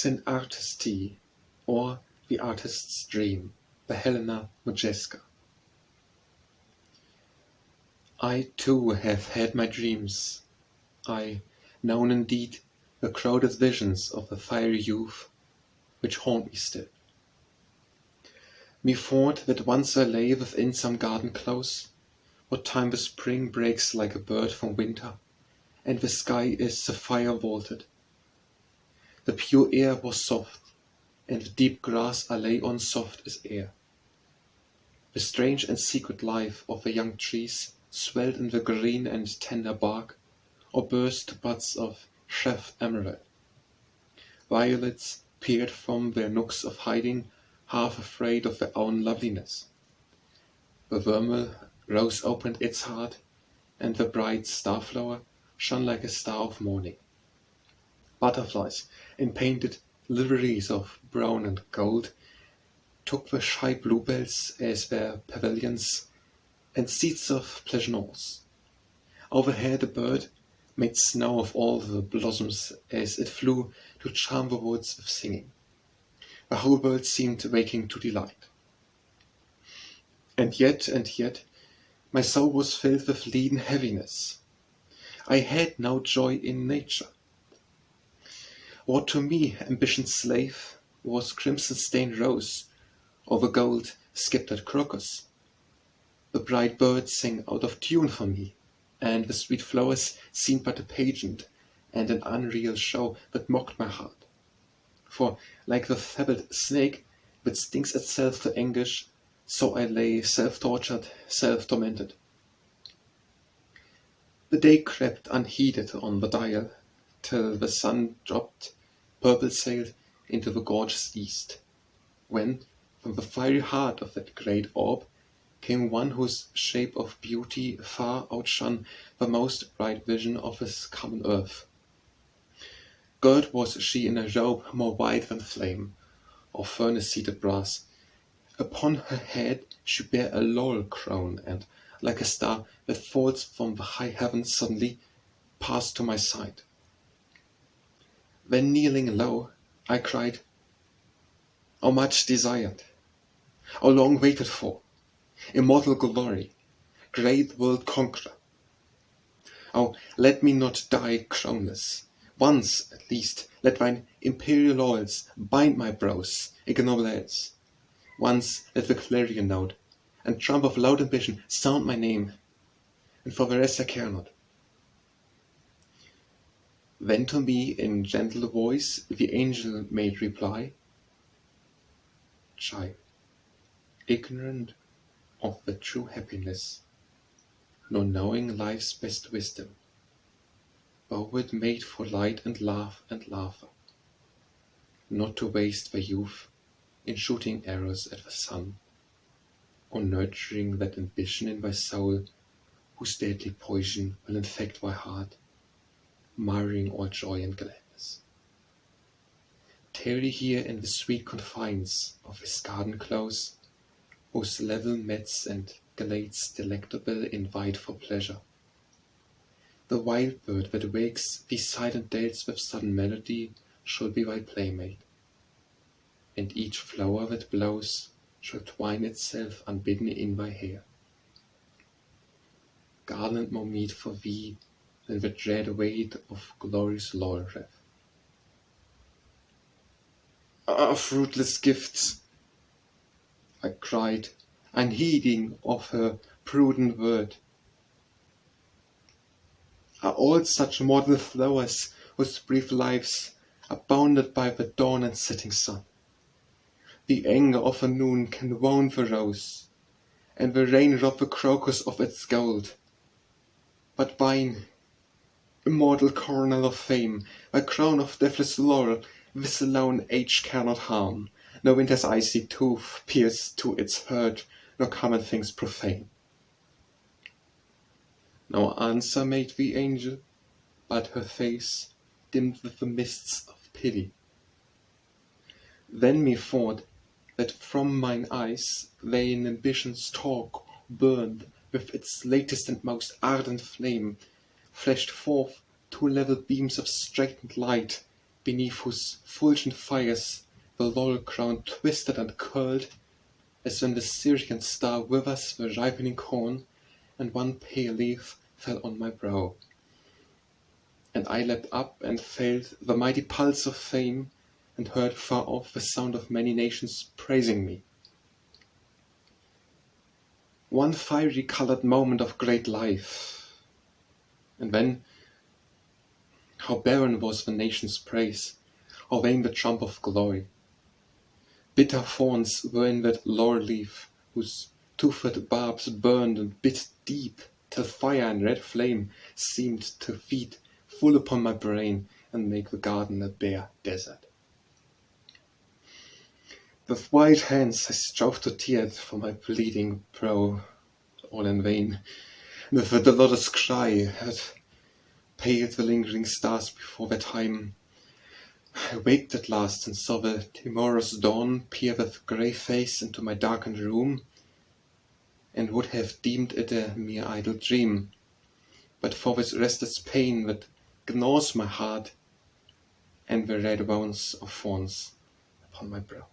Sen Artysty, or The Artist's Dream, by Helena Modjeska. I too have had my dreams. I, known indeed, the crowded visions of the fiery youth, which haunt me still. Methought that once I lay within some garden close, what time the spring breaks like a bird from winter, and the sky is sapphire-vaulted. The pure air was soft, and the deep grass I lay on soft as air. The strange and secret life of the young trees swelled in the green and tender bark, or burst to buds of sheathèd emerald. Violets peered from their nooks of hiding, half afraid of their own loveliness. The vermeil rose opened its heart, and the bright starflower shone like a star of morning. Butterflies in painted liveries of brown and gold took the shy bluebells as their pavilions, and seeds of pleasaunce. Overhead a bird made snow of all the blossoms as it flew to charm the woods with singing. The whole world seemed waking to delight. And yet, my soul was filled with leaden heaviness. I had no joy in nature. What to me, ambition's slave, was crimson-stained rose, or the gold-sceptred crocus? The bright birds sang out of tune for me, and the sweet flowers seemed but a pageant and an unreal show that mocked my heart. For, like the fabled snake that stings itself to anguish, so I lay self-tortured, self-tormented. The day crept unheeded on the dial, till the sun dropped, purple-sailed, into the gorgeous east, when, from the fiery heart of that great orb, came one whose shape of beauty far outshone the most bright vision of this common earth. Girt was she in a robe more white than flame, of furnace-seated brass. Upon her head she bare a laurel crown, and, like a star that falls from the high heavens suddenly, passed to my side. Then kneeling low, I cried, "O much desired, O long waited for, immortal glory, great world conqueror! Oh, let me not die crownless. Once, at least, let thine imperial laurels bind my brows, ignoble else. Once let the clarion note, and trump of loud ambition sound my name, and for the rest I care not." Then to me in gentle voice the angel made reply, "Child, ignorant of the true happiness, nor knowing life's best wisdom, thou wert made for light and laugh and laughter, not to waste thy youth in shooting arrows at the sun, or nurturing that ambition in thy soul whose deadly poison will infect thy heart, marring all joy and gladness. Tarry here in the sweet confines of this garden close, whose level meads and glades delectable invite for pleasure. The wild bird that wakes these silent dales with sudden melody shall be thy playmate, and each flower that blows shall twine itself unbidden in thy hair. Garland more meet for thee than the dread weight of glory's laurel wreath. Ah, fruitless gifts! I cried, unheeding of her prudent word. Are all such mortal flowers whose brief lives are bounded by the dawn and setting sun? The anger of a noon can wound the rose, and the rain rob the crocus of its gold. But thine, immortal coronal of fame, thy crown of deathless laurel, this alone age cannot harm, no winter's icy tooth pierce to its hurt, nor common things profane. No answer made the angel, but her face dimmed with the mists of pity. Then methought that from mine eyes vain ambition's talk burned with its latest and most ardent flame, flashed forth two level beams of straitened light, beneath whose fulgent fires the laurel crown twisted and curled, as when the Syrian star withers the ripening corn, and one pale leaf fell on my brow. And I leapt up and felt the mighty pulse of fame, and heard far off the sound of many nations praising me. One fiery coloured moment of great life, and then how barren was the nation's praise, how vain the trump of glory. Bitter thorns were in that laurel leaf, whose toothed barbs burned and bit deep, till fire and red flame seemed to feed full upon my brain and make the garden a bare desert. With white hands I strove to tear it from my bleeding brow, all in vain. And with a dolorous cry had paled the lingering stars before their time. I waked at last and saw the timorous dawn peer with grey face into my darkened room, and would have deemed it a mere idle dream, but for this restless pain that gnaws my heart, and the red wounds of thorns upon my brow.